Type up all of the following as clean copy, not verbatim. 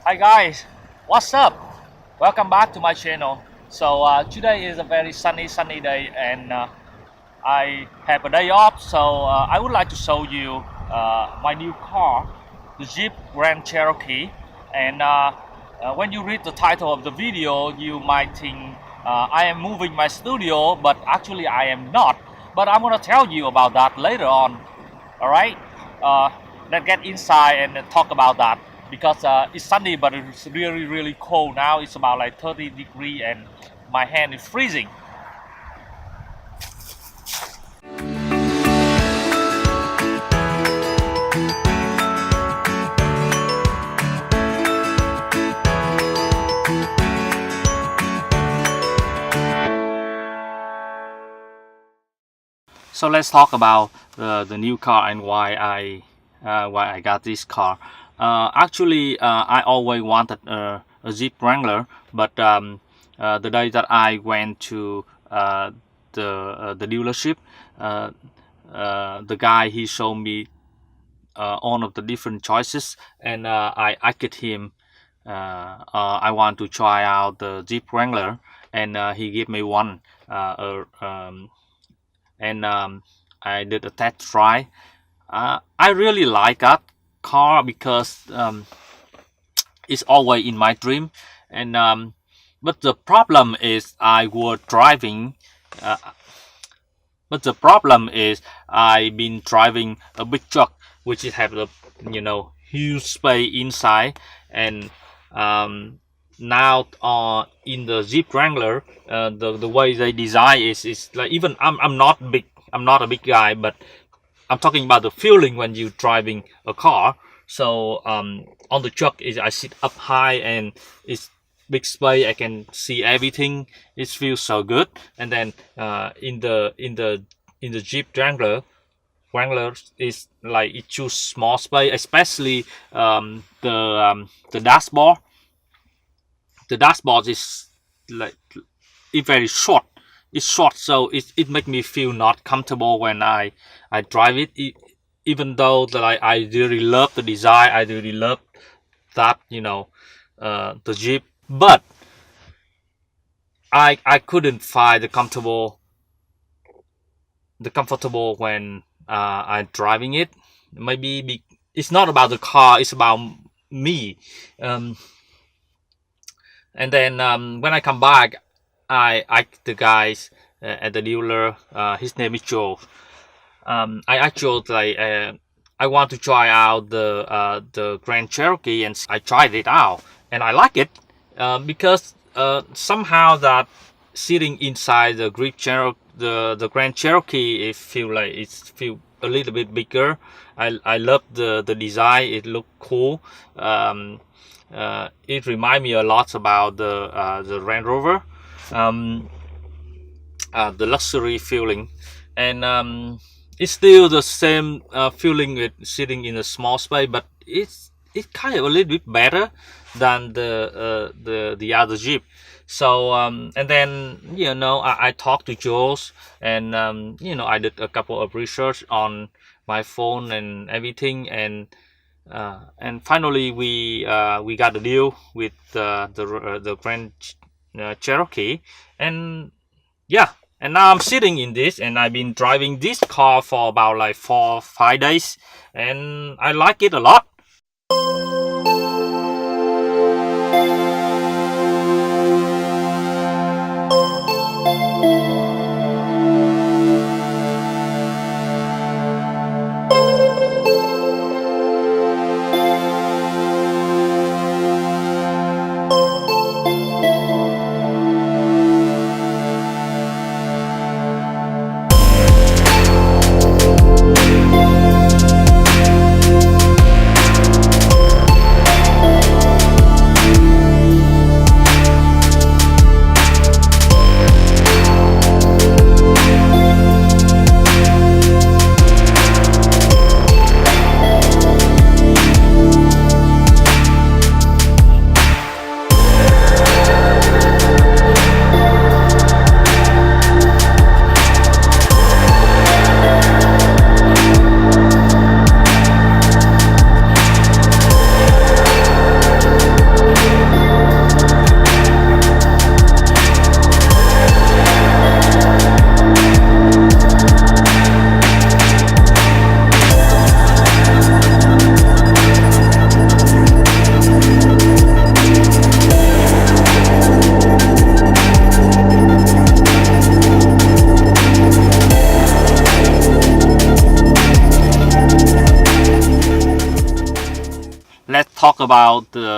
Hi guys, what's up? Welcome back to my channel. Today is a very sunny day, and I have a day off. I would like to show you my new car, the Jeep Grand Cherokee. And when you read the title of the video, you might think I am moving my studio, but actually I am not. But I'm gonna tell you about that later on. All right, uh, let's get inside and talk about that because it's sunny, but it's really cold now. It's about like 30 degree, and my hand is freezing. So let's talk about the new car and why I got this car. I always wanted a Jeep Wrangler, but the day that I went to the dealership, uh, the guy he showed me all of the different choices, and I asked him I want to try out the Jeep Wrangler, and he gave me one. And I did a test drive. I really like that car because it's always in my dream. And but the problem is I was driving. Uh, but the problem is I've been driving a big truck, which is have the huge space inside, and now in the Jeep Wrangler, the way they design is like, even I'm not big, I'm not a big guy, but I'm talking about the feeling when you're driving a car. On the truck is I sit up high, and it's big space, I can see everything. It feels so good. And then in the Jeep Wrangler is like it choose small space, especially the dashboard. The dashboard is like it's very short. It's short, so it make me feel not comfortable when I drive it. Even though that I really love the design, I really love that the Jeep, but I couldn't find the comfortable when I'm driving it. Maybe it's not about the car, it's about me. And then when I come back, I asked the guys at the dealer. His name is Joe. I actually like I want to try out the Grand Cherokee, and I tried it out, and I like it because somehow that sitting inside the the Grand Cherokee, it feel a little bit bigger. I love the design. It look cool. It remind me a lot about the Land Rover, the luxury feeling, and it's still the same feeling with sitting in a small space, but it's kind of a little bit better than the other Jeep. And then I talked to Jules, and I did a couple of research on my phone and everything, and finally we got a deal with the Grand Cherokee, and yeah. And now I'm sitting in this, and I've been driving this car for about like 4-5 days, and I like it a lot. about the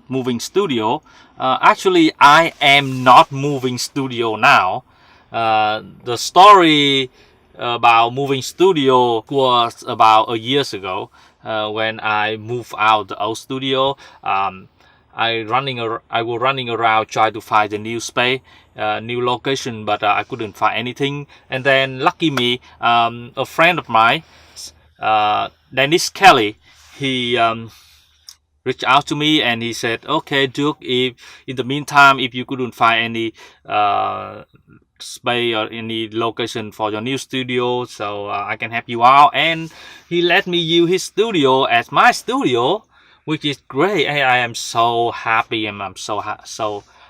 moving studio. Actually, I am not moving studio now. The story about moving studio was about a years ago when I moved out the old studio. I was running around trying to find a new space, new location, but I couldn't find anything. And then, lucky me, a friend of mine, Dennis Kelly, he reached out to me and he said, "Okay, Duke, if in the meantime, if you couldn't find any space or any location for your new studio, so I can help you out." And he let me use his studio as my studio, which is great. I am so happy, and I'm so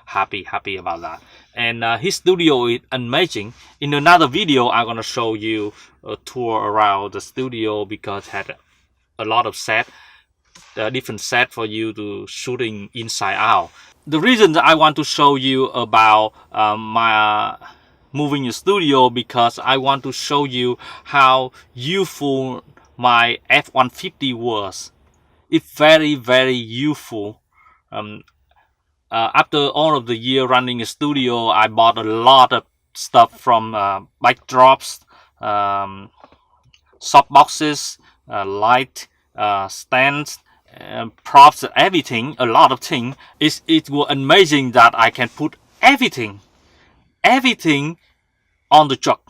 happy about that. And his studio is amazing. In another video, I'm gonna show you a tour around the studio because it had a lot of different set for you to shooting inside out. The reason that I want to show you about my moving the studio, because I want to show you how useful my F-150 was. It's very useful. After all of the year running a studio, I bought a lot of stuff from backdrops, soft boxes, light, stands, props, everything, a lot of things. It was amazing that I can put everything on the truck.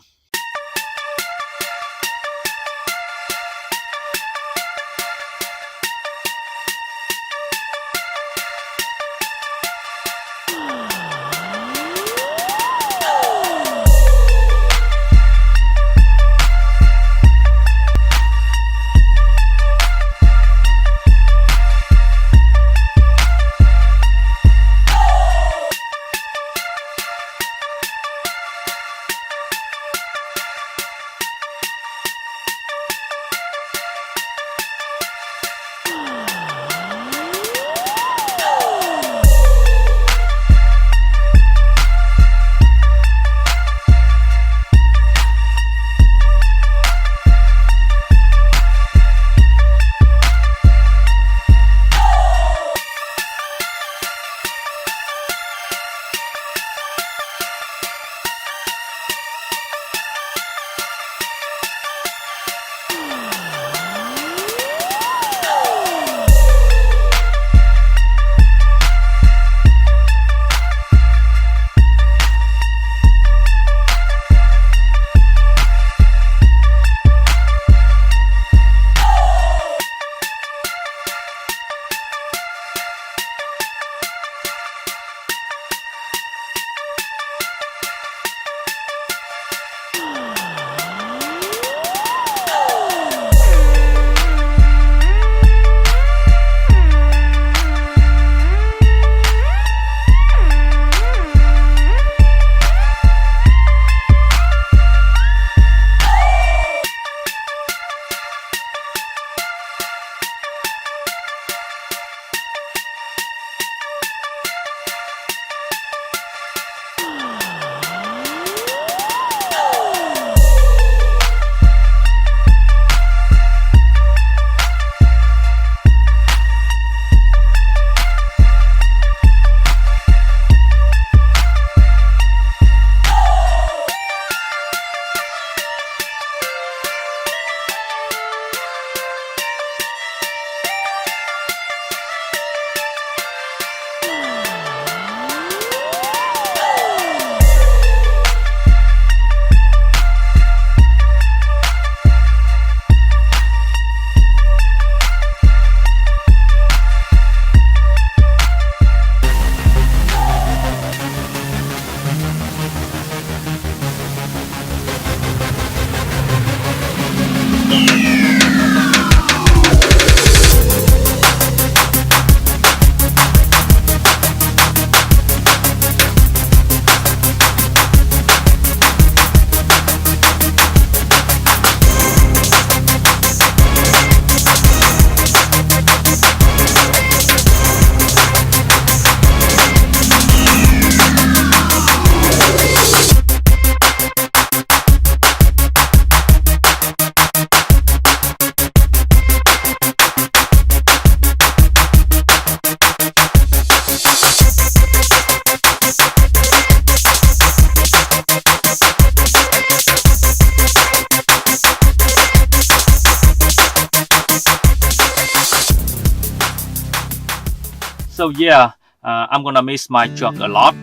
So yeah, I'm gonna miss my truck a lot.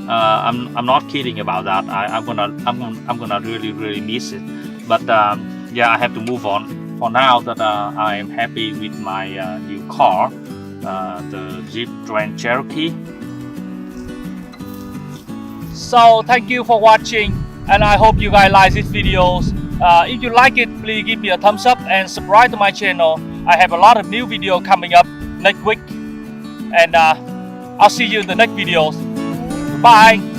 I'm not kidding about that. I'm gonna really miss it. But yeah, I have to move on. For now, that I am happy with my new car, the Jeep Grand Cherokee. So thank you for watching, and I hope you guys like these videos. If you like it, please give me a thumbs up and subscribe to my channel. I have a lot of new video coming up next week, and I'll see you in the next videos. Bye.